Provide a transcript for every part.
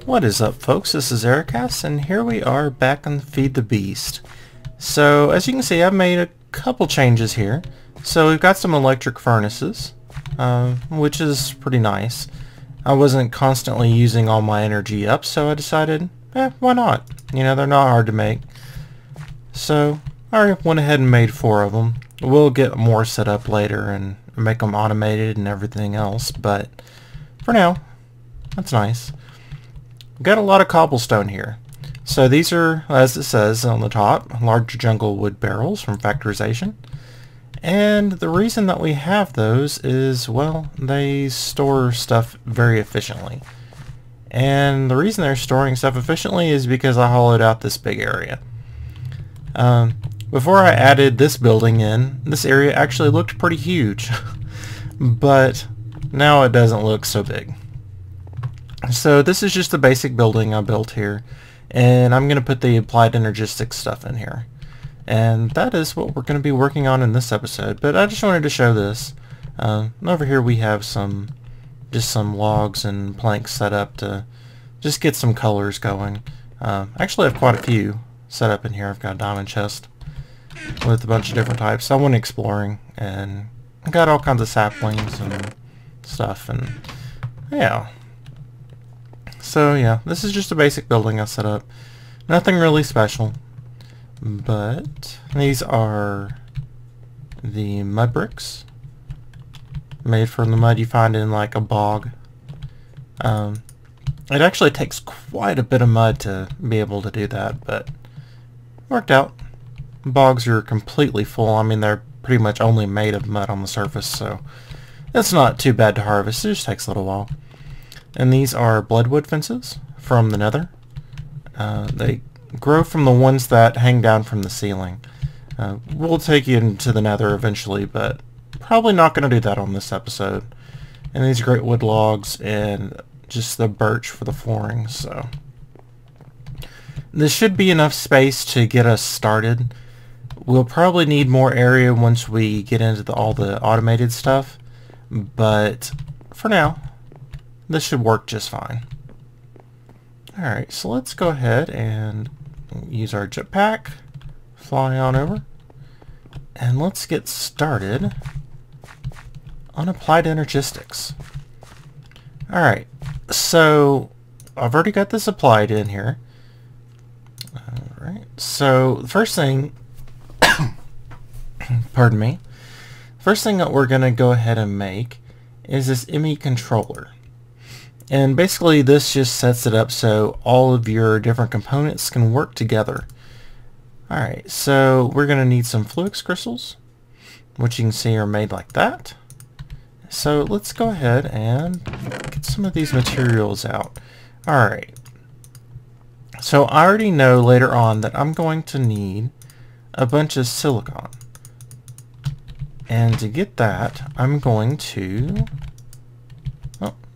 What is up, folks? This is Ericast, and here we are back on Feed the Beast. So as you can see, I've made a couple changes here. So we've got some electric furnaces, which is pretty nice. I wasn't constantly using all my energy up, so I decided, why not? You know, they're not hard to make. So I went ahead and made 4 of them. We'll get more set up later and make them automated and everything else, but for now, that's nice. We've got a lot of cobblestone here. So these are, as it says on the top, large jungle wood barrels from factorization. And the reason that we have those is, well, they store stuff very efficiently. And the reason they're storing stuff efficiently is because I hollowed out this big area. Before I added this building in, this area actually looked pretty huge. But now it doesn't look so big. So this is just a basic building I built here, and I'm going to put the applied Energistics stuff in here. And that is what we're going to be working on in this episode, but I just wanted to show this. Over here we have just some logs and planks set up to just get some colors going. Actually I have quite a few set up in here. I've got a diamond chest with a bunch of different types. I went exploring and got all kinds of saplings and stuff, and yeah. So yeah, this is just a basic building I set up. Nothing really special. But these are the mud bricks. Made from the mud you find in like a bog. It actually takes quite a bit of mud to be able to do that, but worked out. Bogs are completely full. I mean, they're pretty much only made of mud on the surface, so it's not too bad to harvest. It just takes a little while. And these are bloodwood fences from the nether. They grow from the ones that hang down from the ceiling. We'll take you into the nether eventually, but probably not going to do that on this episode. And these great wood logs and just the birch for the flooring. So this should be enough space to get us started. We'll probably need more area once we get into all the automated stuff, but for now, this should work just fine. Alright, so let's go ahead and use our jetpack, fly on over, and let's get started on applied Energistics. Alright, so I've already got this applied in here. Alright, so the first thing, pardon me, first thing that we're going to go ahead and make is this ME controller. And basically this just sets it up so all of your different components can work together. Alright, so we're going to need some Fluix crystals, which you can see are made like that. So let's go ahead and get some of these materials out. Alright, so I already know later on that I'm going to need a bunch of silicon. And to get that, I'm going to...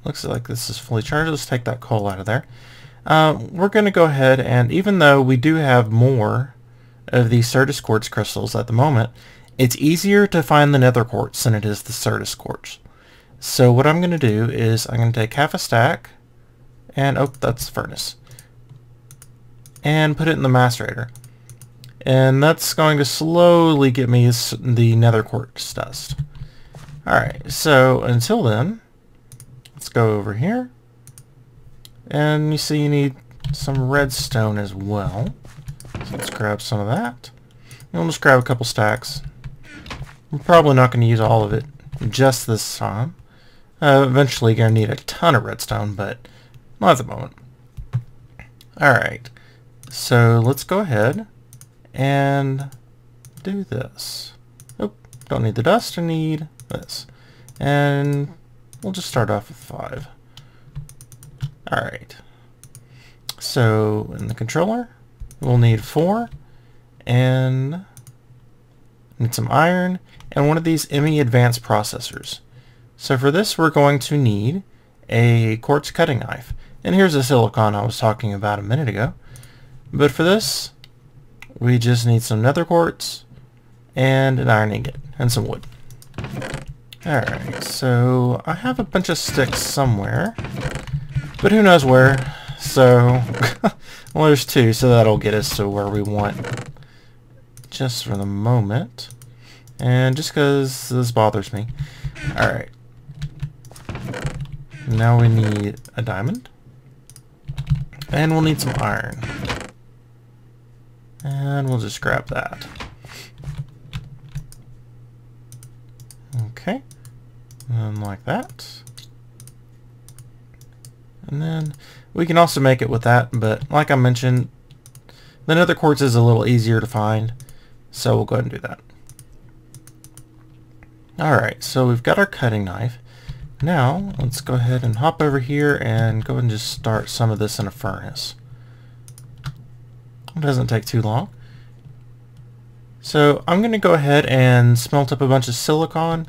looks like this is fully charged. Let's take that coal out of there. We're going to go ahead, and even though we do have more of these Certus quartz crystals at the moment, it's easier to find the nether quartz than it is the Certus quartz. So what I'm going to do is I'm going to take half a stack, and oh, that's the furnace, and put it in the macerator. And that's going to slowly get me the nether quartz dust. Alright, so until then, let's go over here, and you see you need some redstone as well. So let's grab some of that. And we'll just grab a couple stacks. I'm probably not going to use all of it just this time. Eventually going to need a ton of redstone, but not at the moment. Alright, so let's go ahead and do this. Oh, don't need the dust, I need this. And we'll just start off with 5. Alright. So, in the controller, we'll need 4, and need some iron, and one of these ME advanced processors. So for this, we're going to need a quartz cutting knife. And here's the silicon I was talking about a minute ago. But for this, we just need some nether quartz, and an iron ingot, and some wood. Alright, so I have a bunch of sticks somewhere, but who knows where, So, well, there's 2, so that'll get us to where we want just for the moment. And just because this bothers me. Alright. Now we need a diamond. And we'll need some iron. And we'll just grab that. Okay. And like that. And then we can also make it with that, but like I mentioned, the nether quartz is a little easier to find, so we'll go ahead and do that. Alright, so we've got our cutting knife. Now, let's go ahead and hop over here and go ahead and just start some of this in a furnace. It doesn't take too long. So I'm going to go ahead and smelt up a bunch of silicon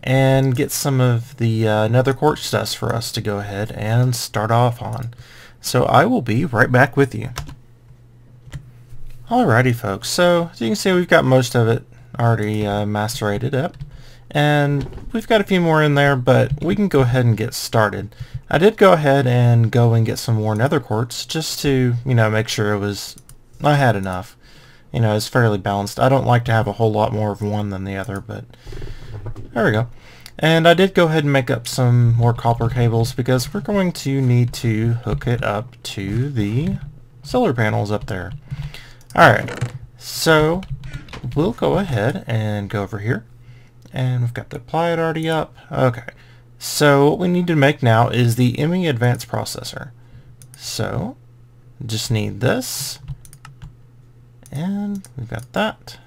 and get some of the nether quartz dust for us to go ahead and start off on. So I will be right back with you. Alrighty folks, so as you can see we've got most of it already macerated up. And we've got a few more in there, but we can go ahead and get started. I did go ahead and get some more nether quartz just to, make sure I had enough. It's fairly balanced. I don't like to have a whole lot more of one than the other, but there we go. And I did go ahead and make up some more copper cables because we're going to need to hook it up to the solar panels up there. Alright, so we'll go ahead and go over here. And we've got the pliers already up. Okay, so what we need to make now is the ME Advanced Processor. So, just need this. And we've got that.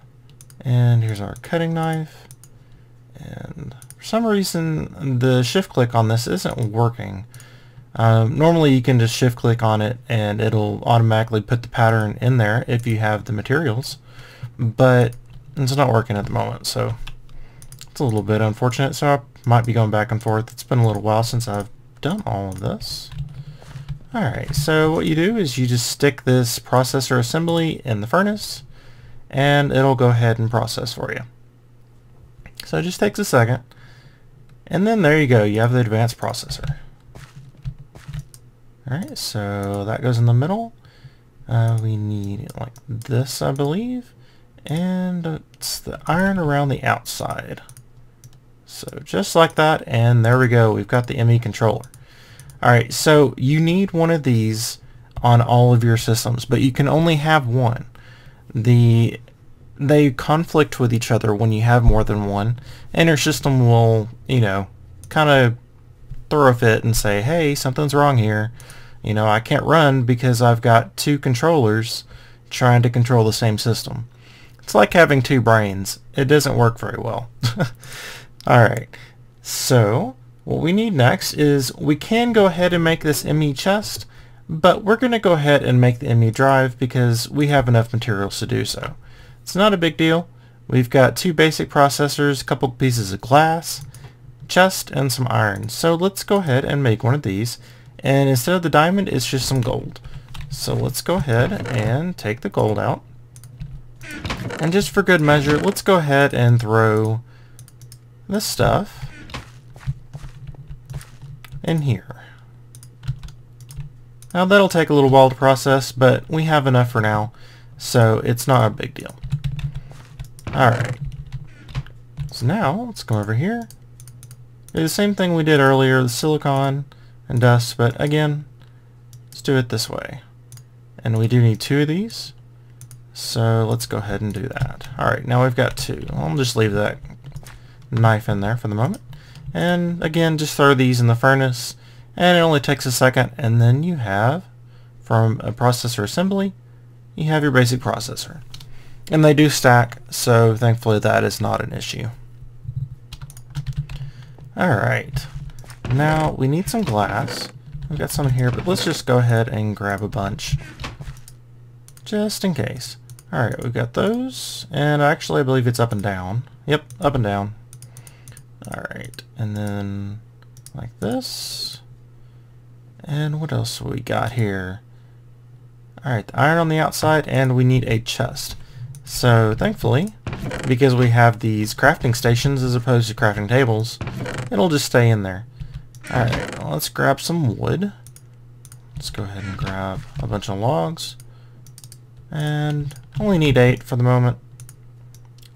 And here's our cutting knife. And for some reason, the shift click on this isn't working. Normally you can just shift click on it and it'll automatically put the pattern in there if you have the materials. But it's not working at the moment, so it's a little bit unfortunate, so I might be going back and forth. It's been a little while since I've done all of this. Alright, so what you do is you just stick this processor assembly in the furnace and it'll go ahead and process for you. So it just takes a second. And then there you go, you have the advanced processor. Alright, so that goes in the middle. We need like this, I believe. And it's the iron around the outside. So just like that, and there we go, we've got the ME controller. Alright, so you need one of these on all of your systems, but you can only have one. They conflict with each other when you have more than one, and your system will, kind of throw a fit and say, hey, something's wrong here. I can't run because I've got 2 controllers trying to control the same system. It's like having 2 brains. It doesn't work very well. Alright, so what we need next is we can go ahead and make this ME chest, but we're going to go ahead and make the ME drive because we have enough materials to do so. It's not a big deal. We've got 2 basic processors, a couple pieces of glass, chest, and some iron. So let's go ahead and make one of these, and instead of the diamond, it's just some gold. So let's go ahead and take the gold out. And just for good measure, let's go ahead and throw this stuff in here. Now that'll take a little while to process, but we have enough for now, so it's not a big deal. Alright, so now let's go over here. Do the same thing we did earlier, the silicon and dust, but again, let's do it this way. And we do need 2 of these. So let's go ahead and do that. Alright, now we've got 2. I'll just leave that knife in there for the moment. And again, just throw these in the furnace, and it only takes a second, and then you have, from a processor assembly, you have your basic processor. And they do stack, so thankfully that is not an issue. Alright, now we need some glass. We've got some here, but let's just go ahead and grab a bunch, just in case. Alright, we've got those, and actually I believe it's up and down. Yep, up and down. Alright, and then like this. And what else we got here? Alright, the iron on the outside, and we need a chest. So thankfully, because we have these crafting stations as opposed to crafting tables, it'll just stay in there. Alright, well, let's grab some wood. Let's go ahead and grab a bunch of logs. And only need 8 for the moment.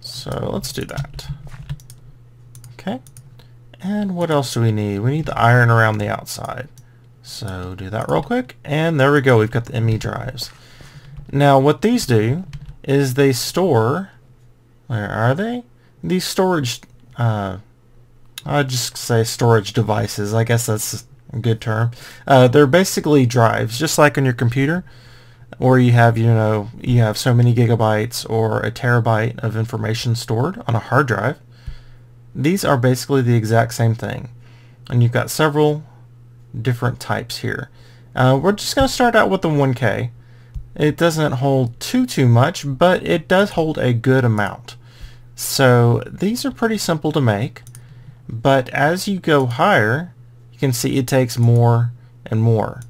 So let's do that. Okay. And what else do we need? We need the iron around the outside. So do that real quick. And there we go. We've got the ME drives. Now what these do is they store... Where are they? These storage... I'd just say storage devices. I guess that's a good term. They're basically drives, just like on your computer, where you have, you have so many gigabytes or a terabyte of information stored on a hard drive. These are basically the exact same thing. And you've got several different types here. We're just going to start out with the 1K. It doesn't hold too much, but it does hold a good amount. So these are pretty simple to make, but as you go higher, you can see it takes more and more.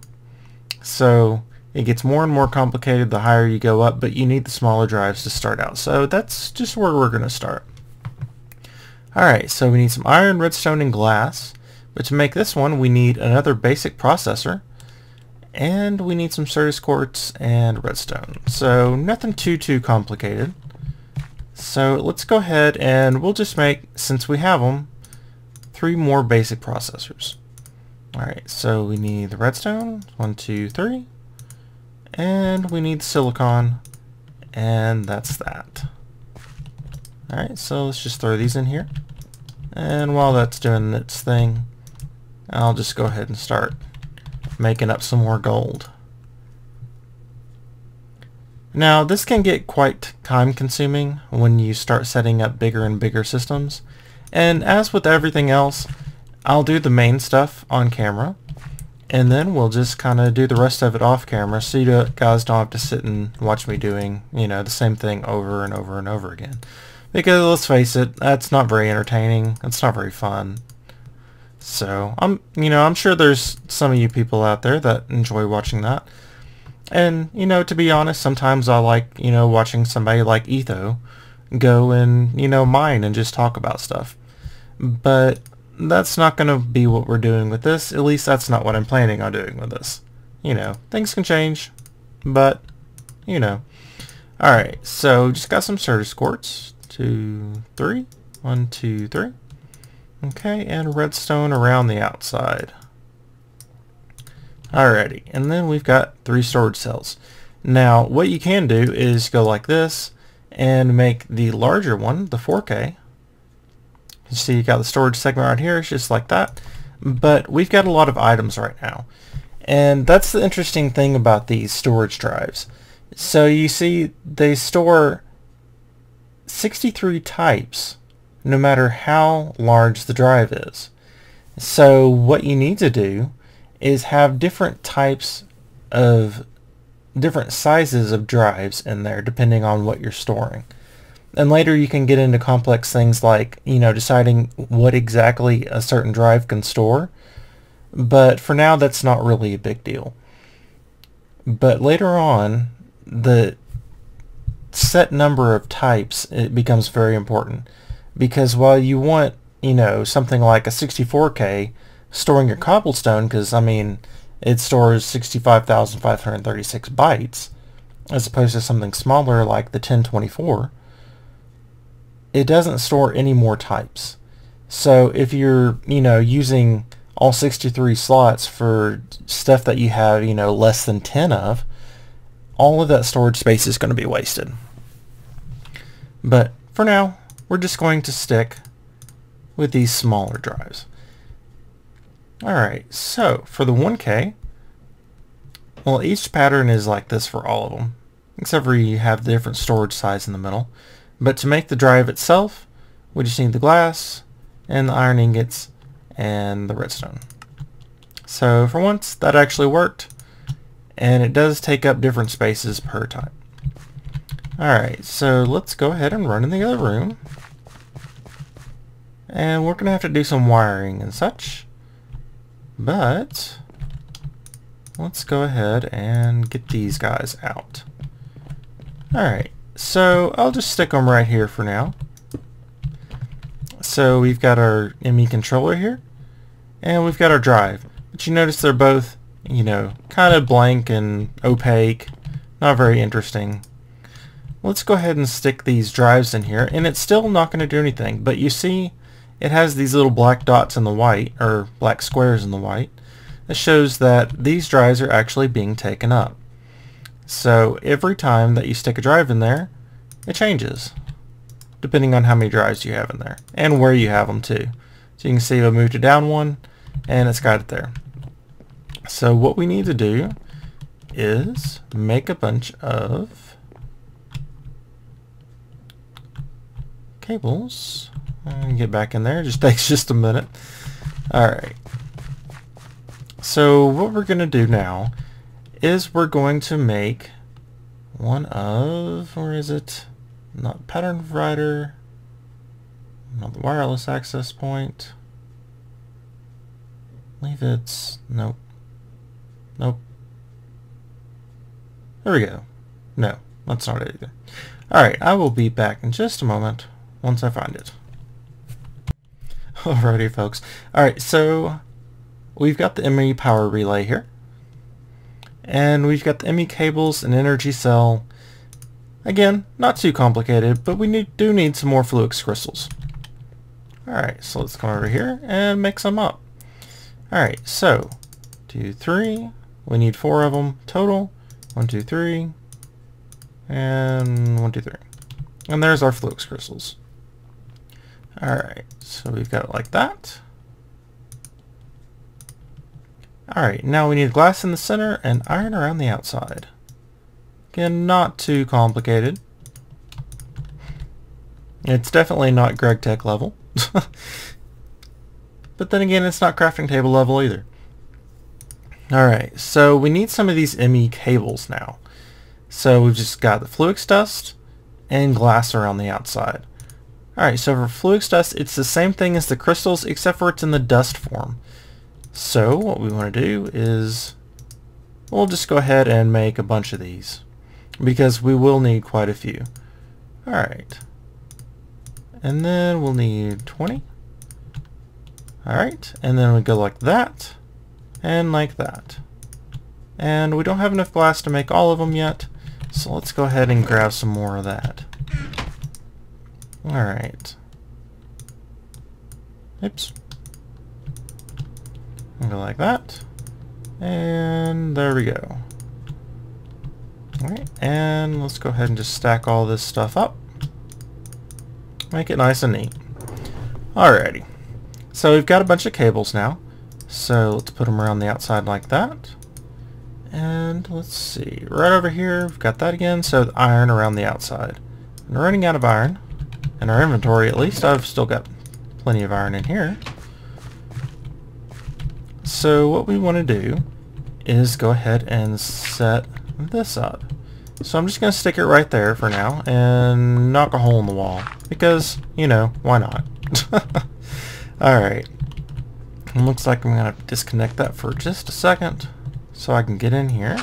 So it gets more and more complicated the higher you go up, but you need the smaller drives to start out. So that's just where we're going to start. Alright, so we need some iron, redstone, and glass. But to make this one, we need another basic processor. And we need some Certus quartz and redstone. So nothing too complicated. So let's go ahead and we'll just make, since we have them, 3 more basic processors. Alright, so we need the redstone, 1, 2, 3. And we need silicon, and that's that. Alright, so let's just throw these in here. And while that's doing its thing, I'll just go ahead and start making up some more gold. Now this can get quite time consuming when you start setting up bigger and bigger systems. And as with everything else, I'll do the main stuff on camera, and then we'll just kind of do the rest of it off camera, so you guys don't have to sit and watch me doing, the same thing over and over and over again. Because let's face it, that's not very entertaining. It's not very fun. So I'm sure there's some of you people out there that enjoy watching that. And to be honest, sometimes I like watching somebody like Etho go and mine and just talk about stuff. But that's not going to be what we're doing with this. At least that's not what I'm planning on doing with this. Things can change, but Alright, so just got some Certus quartz. 2, 3. 1, 2, 3. Okay, and redstone around the outside. Alrighty, and then we've got 3 storage cells. Now, what you can do is go like this and make the larger one, the 4K. You see you got the storage segment right here, it's just like that. But we've got a lot of items right now. And that's the interesting thing about these storage drives. So you see they store 63 types no matter how large the drive is. So what you need to do is have different types of different sizes of drives in there depending on what you're storing. And later you can get into complex things like, deciding what exactly a certain drive can store. But for now, that's not really a big deal. But later on, the set number of types, it becomes very important. Because while you want, something like a 64K storing your cobblestone, because, it stores 65,536 bytes, as opposed to something smaller like the 1024, it doesn't store any more types. So if you're, using all 63 slots for stuff that you have, less than 10 of, all of that storage space is going to be wasted. But for now, we're just going to stick with these smaller drives. Alright, so for the 1K, well, each pattern is like this for all of them, except for you have the different storage size in the middle. But to make the drive itself, we just need the glass and the iron ingots and the redstone. So for once, that actually worked, and it does take up different spaces per time. Alright, so let's go ahead and run in the other room. And we're going to have to do some wiring and such. But let's go ahead and get these guys out. Alright, so I'll just stick them right here for now. So we've got our ME controller here, and we've got our drive. But you notice they're both, you know, kind of blank and opaque, not very interesting. Let's go ahead and stick these drives in here, and it's still not going to do anything, but you see it has these little black dots in the white, or black squares in the white. That shows that these drives are actually being taken up. So every time that you stick a drive in there, it changes, depending on how many drives you have in there, and where you have them too. So you can see I moved it down one, and it's got it there. So what we need to do is make a bunch of cables and get back in there. It just takes just a minute. Alright. So what we're going to do now is we're going to make one of, where is it? Not pattern provider, not the wireless access point. Leave it, nope. Nope. There we go. No, that's not it either. Alright, I will be back in just a moment once I find it. Alrighty folks. Alright, so we've got the ME power relay here. And we've got the ME cables and energy cell. Again, not too complicated, but we do need some more Fluix crystals. Alright, so let's come over here and make some up. Alright, so 2, 3. We need 4 of them total. 1, 2, 3. And 1, 2, 3. And there's our Fluix crystals. Alright, so we've got it like that. Alright, now we need glass in the center and iron around the outside. Again, not too complicated. It's definitely not Greg Tech level. But then again, it's not crafting table level either. Alright, so we need some of these ME cables now. So we've just got the Fluix dust and glass around the outside. Alright, so for Fluix dust, it's the same thing as the crystals, except for it's in the dust form. So what we want to do is we'll just go ahead and make a bunch of these, because we will need quite a few. Alright. And then we'll need 20. Alright, and then we go like that, and like that. And we don't have enough glass to make all of them yet, so let's go ahead and grab some more of that. Alright. Oops. Go like that. And there we go. Alright, and let's go ahead and just stack all this stuff up. Make it nice and neat. Alrighty. So we've got a bunch of cables now. So let's put them around the outside like that. And let's see. Right over here, we've got that again. So the iron around the outside. And we're running out of iron. In our inventory, at least. I've still got plenty of iron in here. So what we want to do is go ahead and set this up. So I'm just going to stick it right there for now and knock a hole in the wall. Because, you know, why not? Alright. It looks like I'm going to disconnect that for just a second so I can get in here.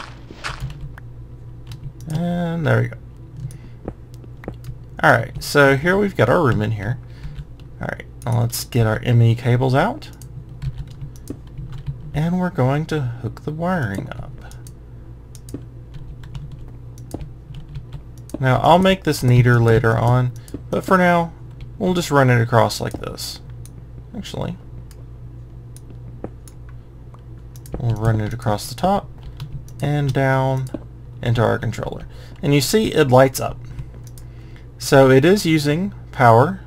And there we go. Alright, so here we've got our room in here. Alright, now let's get our ME cables out. And we're going to hook the wiring up. Now I'll make this neater later on, but for now we'll just run it across like this. Actually, we'll run it across the top and down into our controller. And you see it lights up. So it is using power.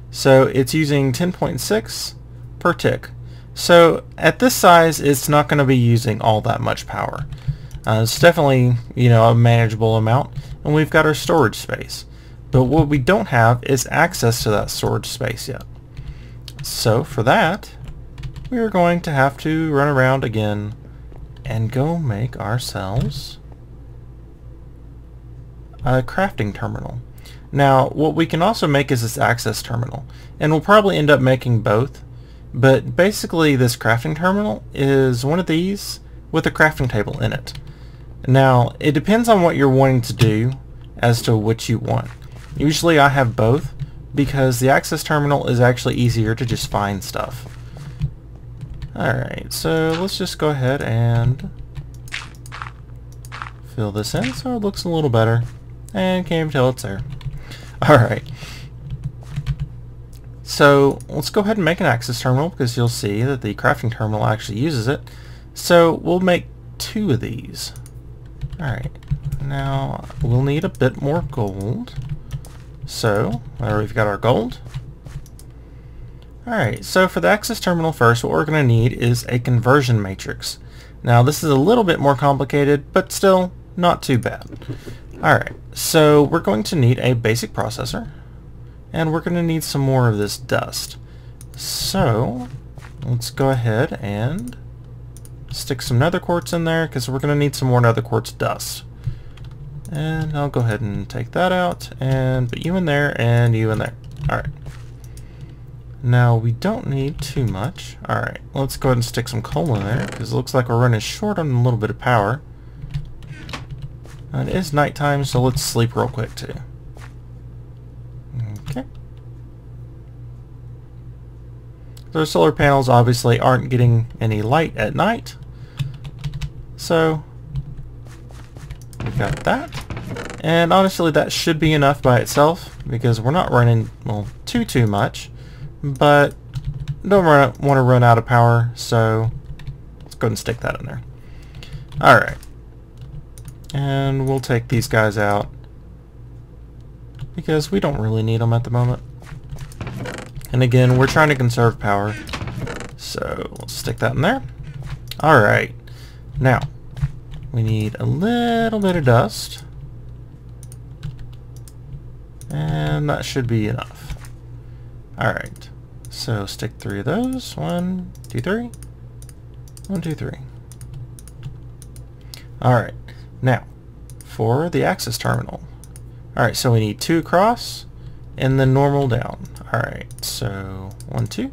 So it's using 10.6 per tick. So at this size, it's not going to be using all that much power. It's definitely, you know, a manageable amount. And we've got our storage space. But what we don't have is access to that storage space yet. So for that, we are going to have to run around again and go make ourselves a crafting terminal. Now, what we can also make is this access terminal. And we'll probably end up making both. But basically, this crafting terminal is one of these with a crafting table in it. Now, it depends on what you're wanting to do as to what you want. Usually I have both because the access terminal is actually easier to just find stuff. Alright, so let's just go ahead and fill this in so it looks a little better. And can't even tell it's there. Alright. So let's go ahead and make an access terminal because you'll see that the crafting terminal actually uses it. So we'll make 2 of these. Alright. Now we'll need a bit more gold. So there we've got our gold. Alright, so for the access terminal first, what we're going to need is a conversion matrix. Now this is a little bit more complicated, but still not too bad. Alright, so we're going to need a basic processor, and we're going to need some more of this dust. So let's go ahead and stick some nether quartz in there, because we're going to need some more nether quartz dust. And I'll go ahead and take that out, and put you in there, and you in there. Alright. Now we don't need too much. Alright, let's go ahead and stick some coal in there because it looks like we're running short on a little bit of power. And it is nighttime, so let's sleep real quick too. Okay. So solar panels obviously aren't getting any light at night. So we've got that. And honestly that should be enough by itself because we're not running, well, too much. But don't want to run out of power, so let's go ahead and stick that in there. Alright. And we'll take these guys out because we don't really need them at the moment. And again, we're trying to conserve power, so let's stick that in there. Alright. Now, we need a little bit of dust. And that should be enough. Alright. So stick 3 of those. 1, 2, 3. 1, 2, 3. Alright. Now, for the access terminal. Alright, so we need 2 across and then normal down. Alright, so 1, 2.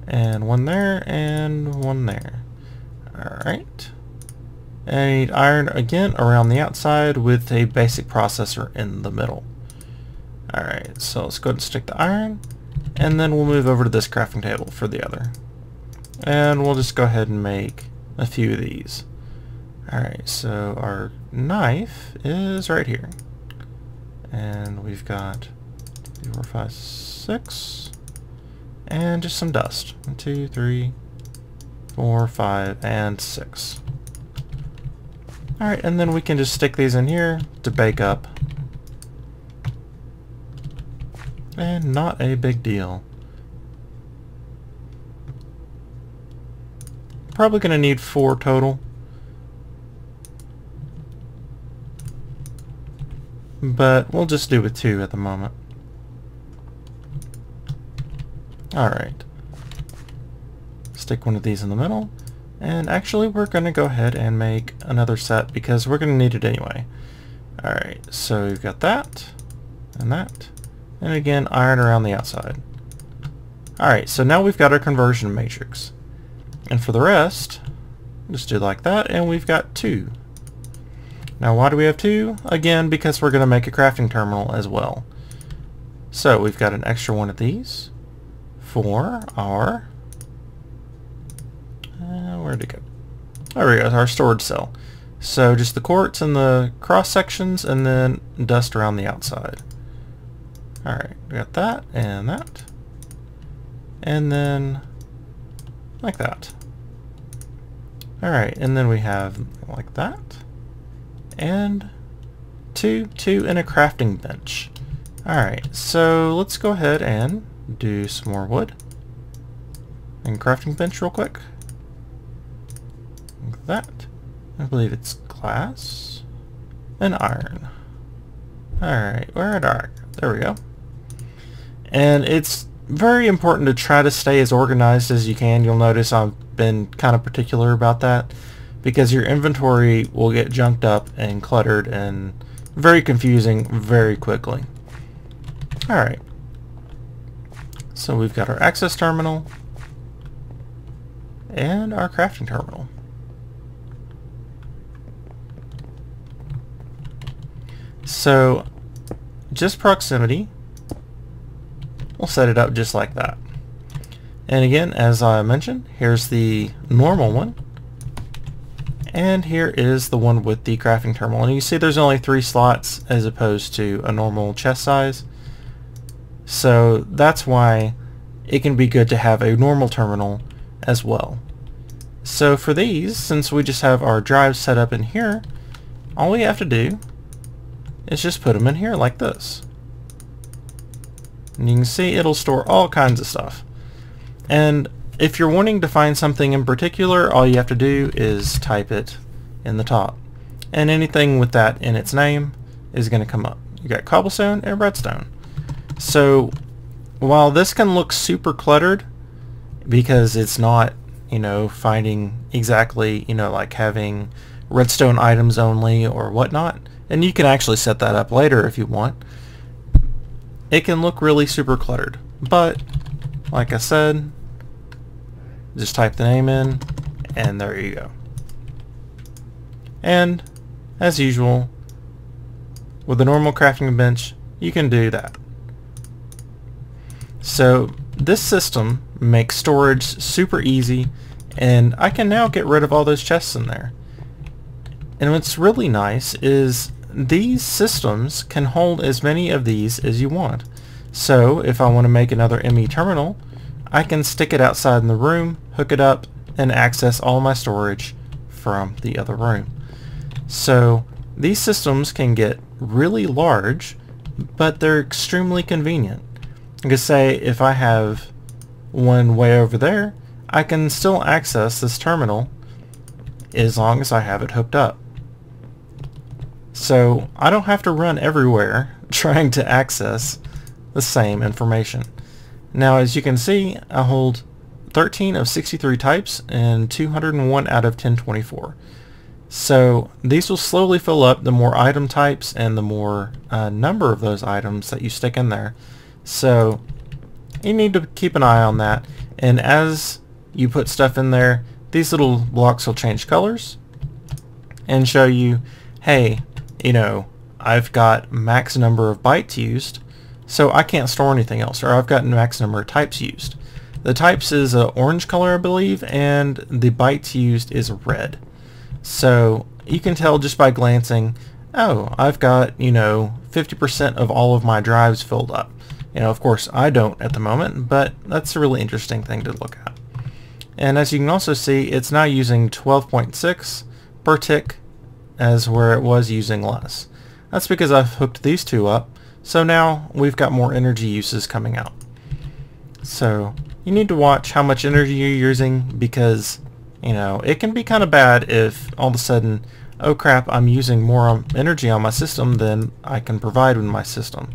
And 1 there and 1 there. Alright. And I need iron again around the outside with a basic processor in the middle. Alright, so let's go ahead and stick the iron, and then we'll move over to this crafting table for the other. And we'll just go ahead and make a few of these. Alright, so our knife is right here. And we've got 2, 4, 5, 6, and just some dust. 1, 2, 3, 4, 5, and 6. Alright, and then we can just stick these in here to bake up. And not a big deal. Probably going to need 4 total. But we'll just do with 2 at the moment. Alright. Stick one of these in the middle. And actually we're going to go ahead and make another set because we're going to need it anyway. Alright, so we've got that and that. And again, iron around the outside. Alright, so now we've got our conversion matrix. And for the rest, just do like that, and we've got 2. Now why do we have 2? Again, because we're going to make a crafting terminal as well. So we've got an extra one of these for our... where'd it go? There we go, our storage cell. So just the quartz and the cross sections, and then dust around the outside. Alright, we got that, and that. And then like that. Alright, and then we have like that. And 2, and a crafting bench. Alright, so let's go ahead and do some more wood. And crafting bench real quick. Like that. I believe it's glass and iron. Alright, where are our... There we go. And it's very important to try to stay as organized as you can. You'll notice I've been kind of particular about that because your inventory will get junked up and cluttered and very confusing very quickly. Alright. So we've got our access terminal and our crafting terminal. So just proximity, we'll set it up just like that. And again, as I mentioned, here's the normal one. And here is the one with the crafting terminal. And you see there's only 3 slots as opposed to a normal chest size. So that's why it can be good to have a normal terminal as well. So for these, since we just have our drives set up in here, all we have to do is just put them in here like this. And you can see it'll store all kinds of stuff. And if you're wanting to find something in particular, all you have to do is type it in the top. And anything with that in its name is going to come up. You got cobblestone and redstone. So while this can look super cluttered because it's not, finding exactly, like having redstone items only or whatnot, and you can actually set that up later if you want, it can look really super cluttered. But like I said, just type the name in and there you go. And as usual, with a normal crafting bench, you can do that. So this system makes storage super easy, and I can now get rid of all those chests in there. And what's really nice is these systems can hold as many of these as you want. So if I want to make another ME terminal, I can stick it outside in the room, hook it up, and access all my storage from the other room. So these systems can get really large, but they're extremely convenient. Like I say, if I have one way over there, I can still access this terminal as long as I have it hooked up. So I don't have to run everywhere trying to access the same information. Now, as you can see, I hold 13 of 63 types and 201 out of 1024. So these will slowly fill up the more item types and the more number of those items that you stick in there. So you need to keep an eye on that. And as you put stuff in there, these little blocks will change colors and show you, hey, I've got max number of bytes used, so I can't store anything else, or I've got max number of types used. The types is an orange color, I believe, and the bytes used is red. So you can tell just by glancing, oh, I've got, 50% of all of my drives filled up. Of course I don't at the moment, but that's a really interesting thing to look at. And as you can also see, it's now using 12.6 per tick as where it was using less. That's because I've hooked these two up, so now we've got more energy uses coming out. So you need to watch how much energy you're using, because it can be kind of bad if all of a sudden, oh crap, I'm using more energy on my system than I can provide with my system.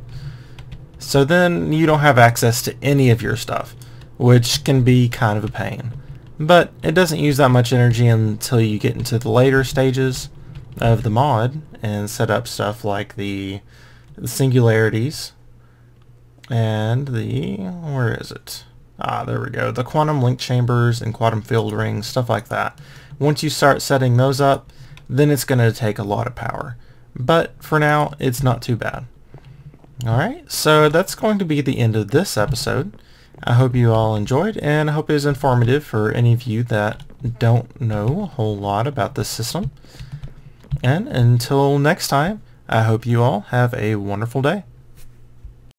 So then you don't have access to any of your stuff, which can be kind of a pain. But it doesn't use that much energy until you get into the later stages of the mod and set up stuff like the singularities and where is it? There we go. The quantum link chambers and quantum field rings, stuff like that. Once you start setting those up, then it's going to take a lot of power. But for now, it's not too bad. Alright, so that's going to be the end of this episode. I hope you all enjoyed, and I hope it was informative for any of you that don't know a whole lot about this system. And until next time, I hope you all have a wonderful day.